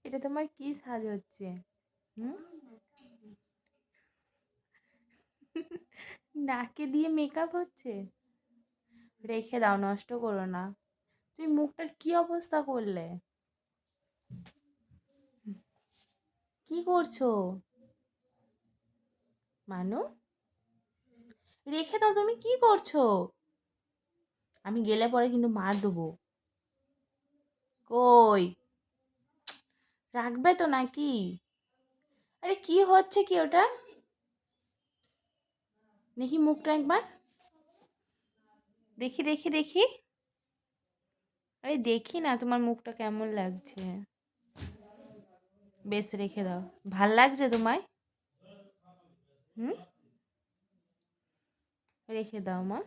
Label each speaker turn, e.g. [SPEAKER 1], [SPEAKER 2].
[SPEAKER 1] এটা তোমার কি সাজ হচ্ছে? হুম? নাকে দিয়ে মেকআপ হচ্ছে? রেখে দাও, নষ্ট করো না। তুমি মুখটার কি অবস্থা করলে? কি করছো মানু? রেখে দাও, তুমি কি করছো? আমি গেলে পরে কিন্তু মার দেবো। কই? রাখবে তো নাকি? আরে কি হচ্ছে কি ওটা? দেখি মুখটা একবার। দেখি দেখি দেখি। আরে দেখি না তোমার মুখটা কেমন লাগছে। বেশ, রেখে দাও। ভাল লাগছে তোমায়? হুম? রেখে দাও মা।